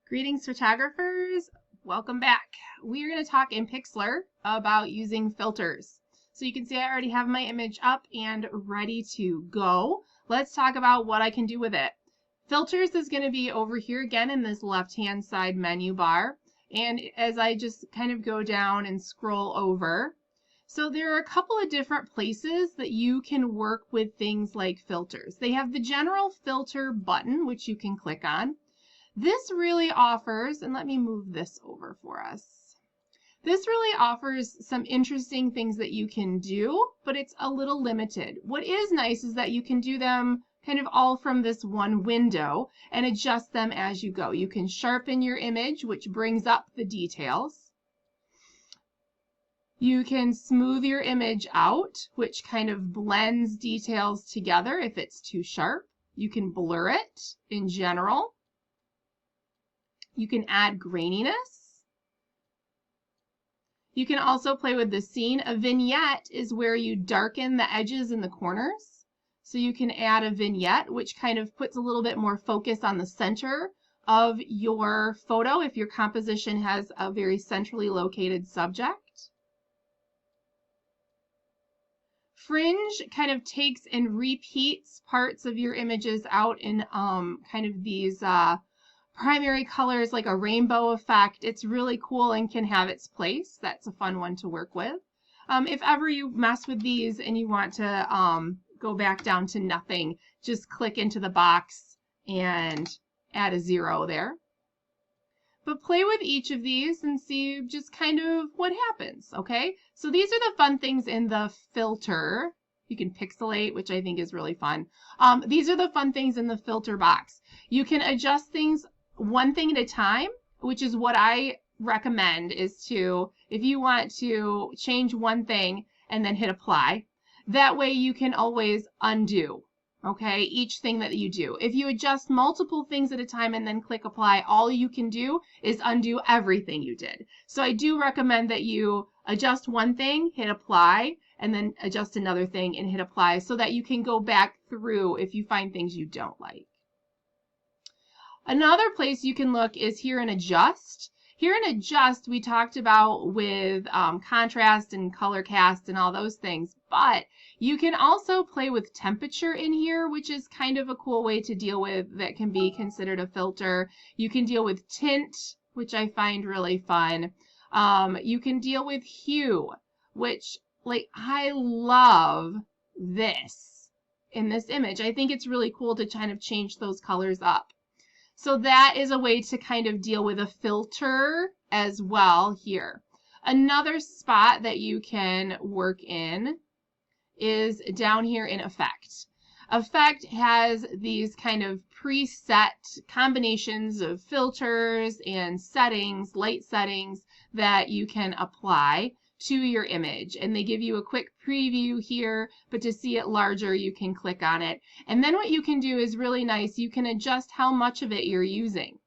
Greetings, photographers. Welcome back. We are going to talk in Pixlr about using filters. So you can see I already have my image up and ready to go. Let's talk about what I can do with it. Filters is going to be over here again in this left-hand side menu bar. And as I just kind of go down and scroll over, so there are a couple of different places that you can work with things like filters. They have the general filter button, which you can click on. This really offers, and let me move this over for us. This really offers some interesting things that you can do, but it's a little limited. What is nice is that you can do them kind of all from this one window and adjust them as you go. You can sharpen your image, which brings up the details. You can smooth your image out, which kind of blends details together if it's too sharp. You can blur it in general. You can add graininess. You can also play with the scene. A vignette is where you darken the edges and the corners. So you can add a vignette, which kind of puts a little bit more focus on the center of your photo if your composition has a very centrally located subject. Fringe kind of takes and repeats parts of your images out in kind of these primary colors, like a rainbow effect. It's really cool and can have its place. That's a fun one to work with. If ever you mess with these and you want to go back down to nothing, just click into the box and add a 0 there. But play with each of these and see just kind of what happens, okay? So these are the fun things in the filter. You can pixelate, which I think is really fun. These are the fun things in the filter box. You can adjust things one thing at a time, which is what I recommend, is to, if you want to change one thing and then hit apply, that way you can always undo, okay, each thing that you do. If you adjust multiple things at a time and then click apply, all you can do is undo everything you did. So I do recommend that you adjust one thing, hit apply, and then adjust another thing and hit apply so that you can go back through if you find things you don't like. Another place you can look is here in adjust. Here in adjust, we talked about with contrast and color cast and all those things, but you can also play with temperature in here, which is kind of a cool way to deal with that can be considered a filter. You can deal with tint, which I find really fun. You can deal with hue, which, like, I love this in this image. I think it's really cool to kind of change those colors up. So that is a way to kind of deal with a filter as well here. Another spot that you can work in is down here in Effect. Effect has these kind of preset combinations of filters and settings, light settings, that you can apply to your image, and they give you a quick preview here, but to see it larger you can click on it. And then what you can do is really nice. You can adjust how much of it you're using.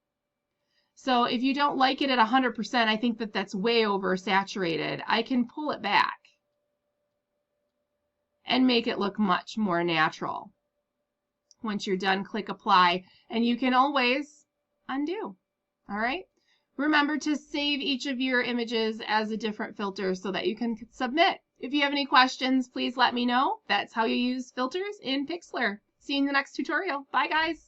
So if you don't like it at 100%, I think that that's way oversaturated, I can pull it back and make it look much more natural. Once you're done, click apply, and you can always undo. All right? Remember to save each of your images as a different filter so that you can submit. If you have any questions, please let me know. That's how you use filters in Pixlr. See you in the next tutorial. Bye, guys.